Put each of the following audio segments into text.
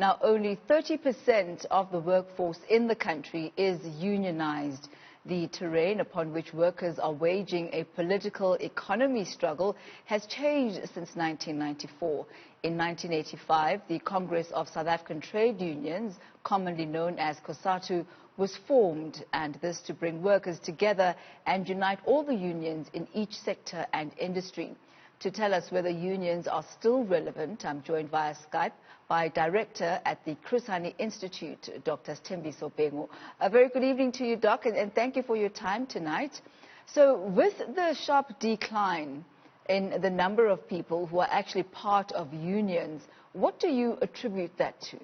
Now, only 30% of the workforce in the country is unionized. The terrain upon which workers are waging a political economy struggle has changed since 1994. In 1985, the Congress of South African Trade Unions, commonly known as COSATU, was formed, and this to bring workers together and unite all the unions in each sector and industry. To tell us whether unions are still relevant, I'm joined via Skype by Director at the Chris Hani Institute Dr. Sthembiso Bhengu. A very good evening to you, Doc, and thank you for your time tonight. So with the sharp decline in the number of people who are actually part of unions, what do you attribute that to?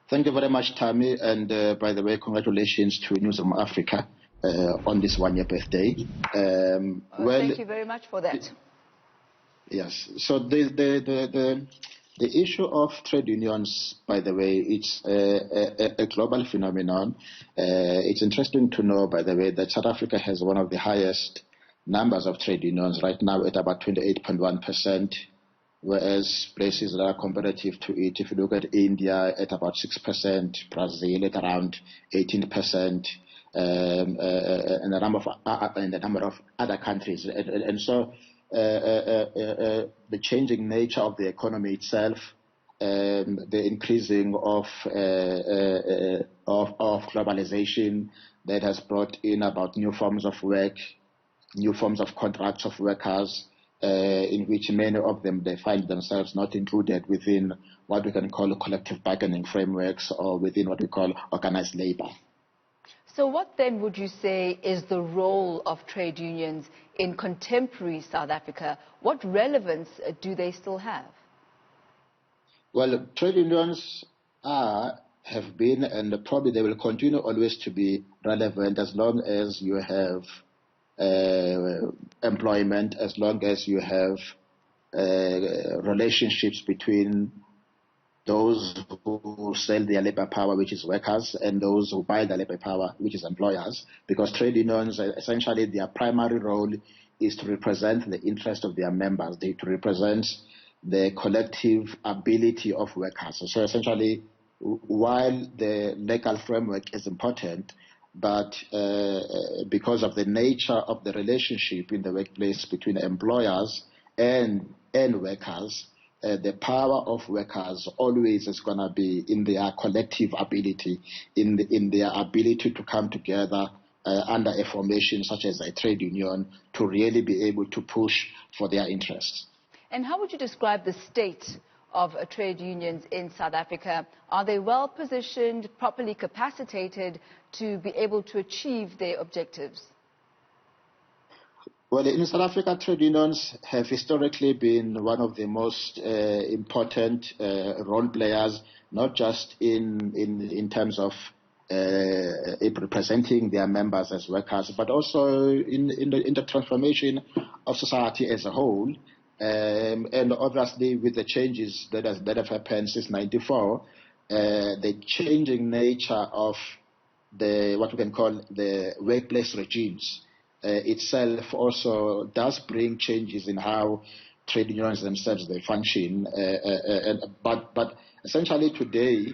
Thank you very much, Thami, and by the way, congratulations to Newzroom Afrika on this one-year birthday. Thank you very much for that. Yes. So the issue of trade unions, by the way, it's a global phenomenon. It's interesting to know, by the way, that South Africa has one of the highest numbers of trade unions right now at about 28.1%. Whereas places that are comparative to it, if you look at India at about 6%, Brazil at around 18%, and a number of other countries, and so the changing nature of the economy itself, the increasing of globalization that has brought in about new forms of work, new forms of contracts of workers, in which many of them, they find themselves not included within what we can call collective bargaining frameworks or within what we call organized labor. So what then would you say is the role of trade unions in contemporary South Africa? What relevance do they still have? Well, trade unions have been, and probably they will continue always to be relevant as long as you have employment, as long as you have relationships between those who sell their labor power, which is workers, and those who buy the labor power, which is employers, because trade unions, essentially their primary role is to represent the interest of their members, to represent the collective ability of workers. So essentially, while the legal framework is important, but because of the nature of the relationship in the workplace between employers and workers, the power of workers always is going to be in their collective ability, in their ability to come together under a formation such as a trade union to really be able to push for their interests. And how would you describe the state of trade unions in South Africa? Are they well positioned, properly capacitated to be able to achieve their objectives? Well, in South Africa, trade unions have historically been one of the most important role players, not just in terms of representing their members as workers, but also in the transformation of society as a whole. And obviously, with the changes that have happened since '94, the changing nature of what we can call the workplace regimes itself also does bring changes in how trade unions themselves they function. But essentially today,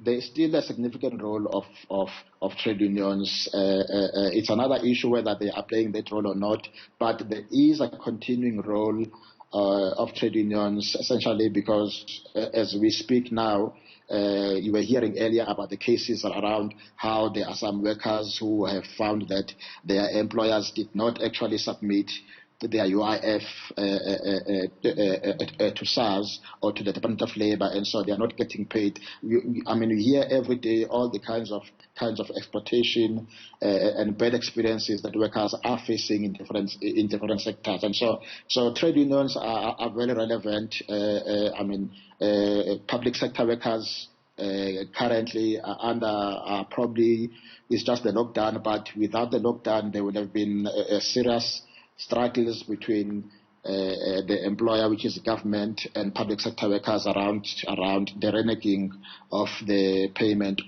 there is still a significant role of trade unions. It's another issue whether they are playing that role or not, but there is a continuing role of trade unions, essentially because as we speak now, you were hearing earlier about the cases around how there are some workers who have found that their employers did not actually submit their UIF to SARS or to the Department of Labor, and so they are not getting paid. We hear every day all the kinds of exploitation and bad experiences that workers are facing in different sectors, and so trade unions are very relevant. Public sector workers currently are probably it's just the lockdown, but without the lockdown, there would have been a serious struggles between the employer, which is government, and public sector workers around the reneging of the payment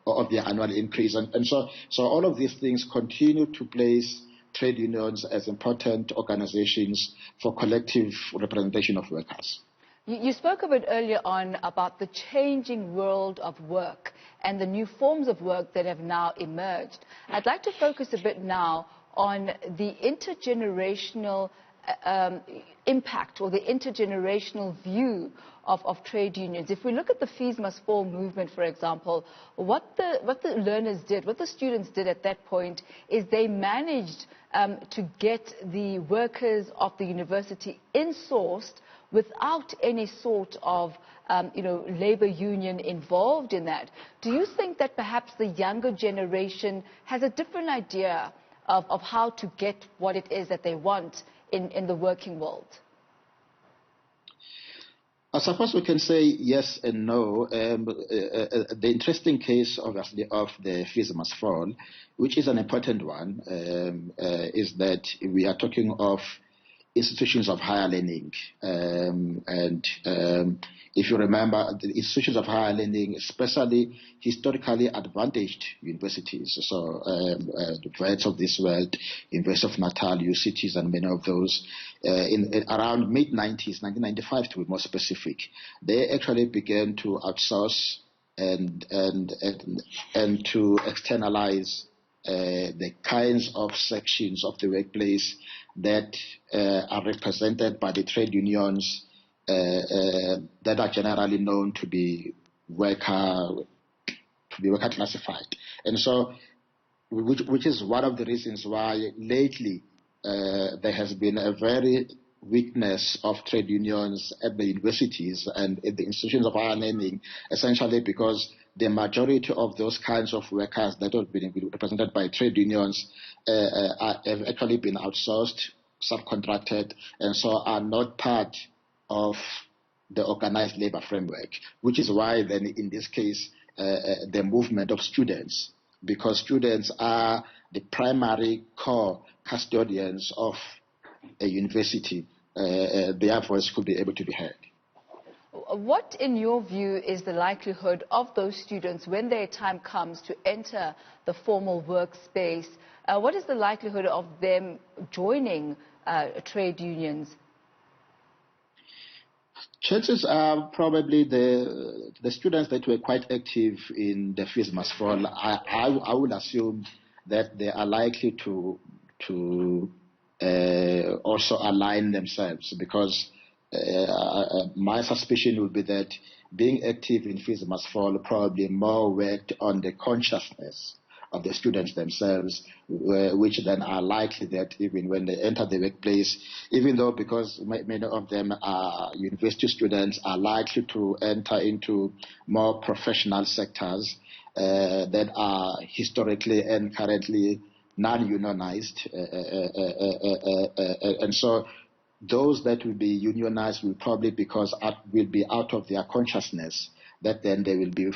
of their annual increase. And so all of these things continue to place trade unions as important organizations for collective representation of workers. You spoke a bit earlier on about the changing world of work and the new forms of work that have now emerged. I'd like to focus a bit now on the intergenerational impact or the intergenerational view of trade unions. If we look at the Fees Must Fall movement, for example, what the learners did, what the students did at that point is they managed to get the workers of the university insourced without any sort of labor union involved in that. Do you think that perhaps the younger generation has a different idea of how to get what it is that they want in the working world? I suppose we can say yes and no. The interesting case, obviously, of the Fees Must Fall, which is an important one, is that we are talking of institutions of higher learning. If you remember, the institutions of higher learning, especially historically advantaged universities, so the Wits of this world, University of Natal, UCTs, and many of those, around mid-90s, 1995 to be more specific, they actually began to outsource and to externalize the kinds of sections of the workplace that are represented by the trade unions that are generally known to be worker classified. And so, which is one of the reasons why lately there has been a very weakness of trade unions at the universities and at the institutions of higher learning, essentially because the majority of those kinds of workers that have been represented by trade unions have actually been outsourced, subcontracted, and so are not part of the organized labor framework, which is why then in this case the movement of students, because students are the primary core custodians of a university, their voice could be able to be heard. What, in your view, is the likelihood of those students, when their time comes to enter the formal workspace, what is the likelihood of them joining trade unions? Chances are probably the students that were quite active in the Fees Must Fall, I would assume that they are likely to also align themselves, because my suspicion would be that being active in Fees Must Fall probably more worked on the consciousness of the students themselves, which then are likely that even when they enter the workplace, even though because many of them are university students, are likely to enter into more professional sectors that are historically and currently non-unionized. And so those that will be unionized will probably will be out of their consciousness that then they will be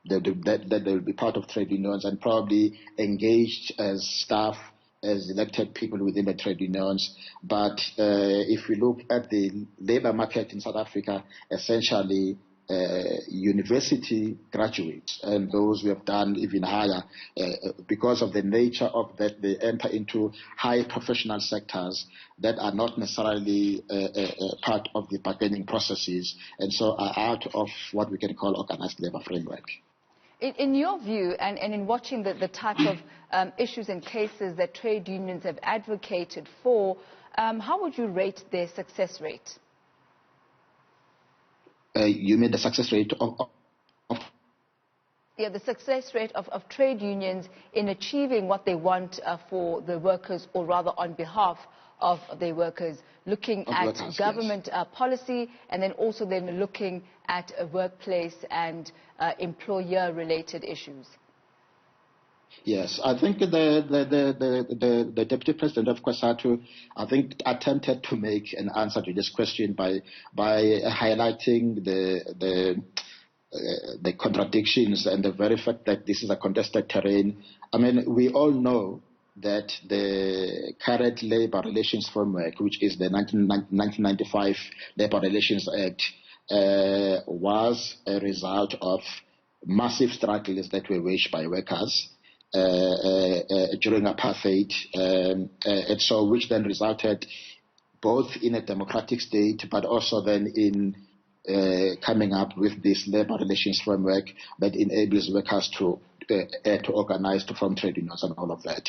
that they will be part of trade unions and probably engaged as staff, as elected people within the trade unions. But if we look at the labor market in South Africa, essentially university graduates and those who have done even higher, because of the nature of that, they enter into high professional sectors that are not necessarily part of the bargaining processes, and so are out of what we can call organized labor framework. In your view, and in watching the type of issues and cases that trade unions have advocated for, how would you rate their success rate? You mean the success rate of? Yeah, the success rate of trade unions in achieving what they want for the workers, or rather on behalf of their workers, looking at government policy, and then also then looking at workplace and employer-related issues. Yes, I think the Deputy President of COSATU, I think, attempted to make an answer to this question by highlighting the contradictions and the very fact that this is a contested terrain. I mean, we all know that the current labor relations framework, which is the 1995 Labor Relations Act, was a result of massive struggles that were waged by workers during apartheid, and so which then resulted both in a democratic state, but also then in coming up with this labor relations framework that enables workers to organize, to form trade unions and all of that.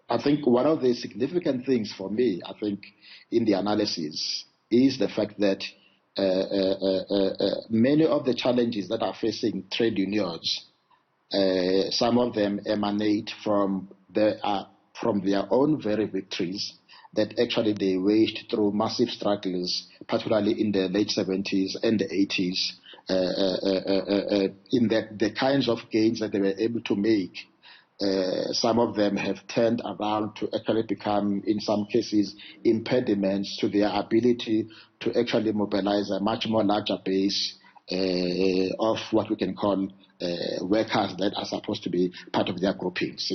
I think one of the significant things for me, I think, in the analysis is the fact that many of the challenges that are facing trade unions, some of them emanate from their own very victories that actually they waged through massive struggles, particularly in the late 70s and the 80s, in the kinds of gains that they were able to make. Some of them have turned around to actually become, in some cases, impediments to their ability to actually mobilize a much more larger base of what we can call workers that are supposed to be part of their groupings,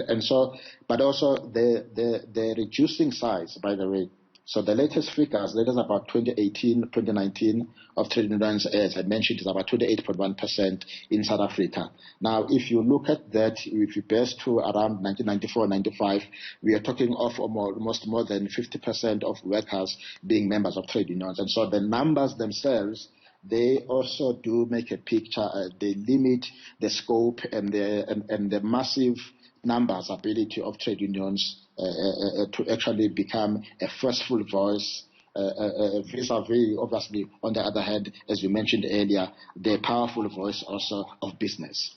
and so, but also the reducing size, by the way. So the latest figures, that is about 2018-2019 of trade unions, as I mentioned, is about 28.1% in South Africa. Now, if you look at that, if you base to around 1994-95, we are talking of almost more than 50% of workers being members of trade unions. And so the numbers themselves, they also do make a picture. They limit the scope and the massive numbers ability of trade unions to actually become a forceful voice vis-a-vis, obviously, on the other hand, as you mentioned earlier, the powerful voice also of business.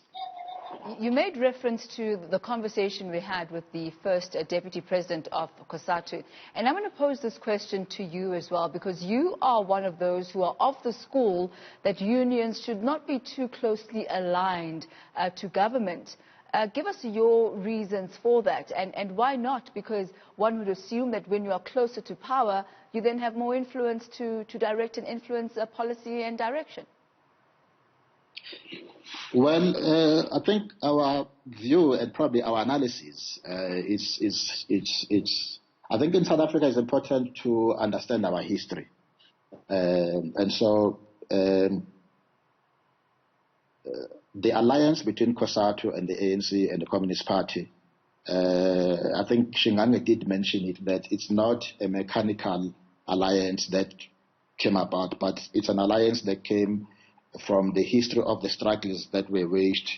You made reference to the conversation we had with the first Deputy President of COSATU. And I'm going to pose this question to you as well, because you are one of those who are of the school that unions should not be too closely aligned to government. Give us your reasons for that, and why not? Because one would assume that when you are closer to power, you then have more influence to direct and influence policy and direction. Well, I think our view and probably our analysis I think in South Africa it's important to understand our history. And so the alliance between COSATU and the ANC and the Communist Party, I think Shingane did mention it, that it's not a mechanical alliance that came about, but it's an alliance that came from the history of the struggles that were waged.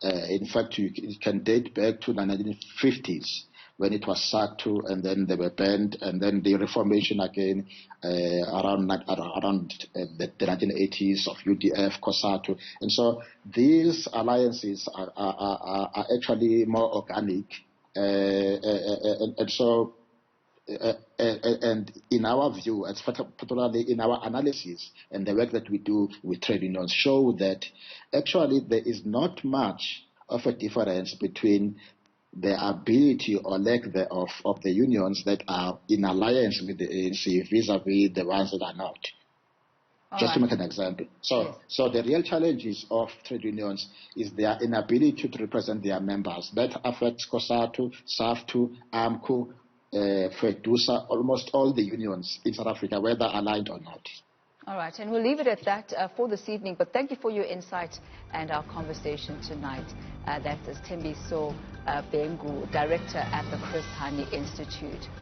In fact, it can date back to the 1950s when it was SACTU, and then they were banned, and then the reformation again around the 1980s of UDF, COSATU. And so these alliances are actually more organic. And so, and in our view, particularly in our analysis and the work that we do with trade unions, show that actually there is not much of a difference between the ability or lack thereof of the unions that are in alliance with the ANC vis-a-vis the ones that are not. Just to make an example. So the real challenges of trade unions is their inability to represent their members. That affects COSATU, SAFTU, AMCU, FEDUSA, almost all the unions in South Africa, whether aligned or not. All right, and we'll leave it at that for this evening, but thank you for your insight and our conversation tonight. That is Sthembiso Bhengu, Director at the Chris Hani Institute.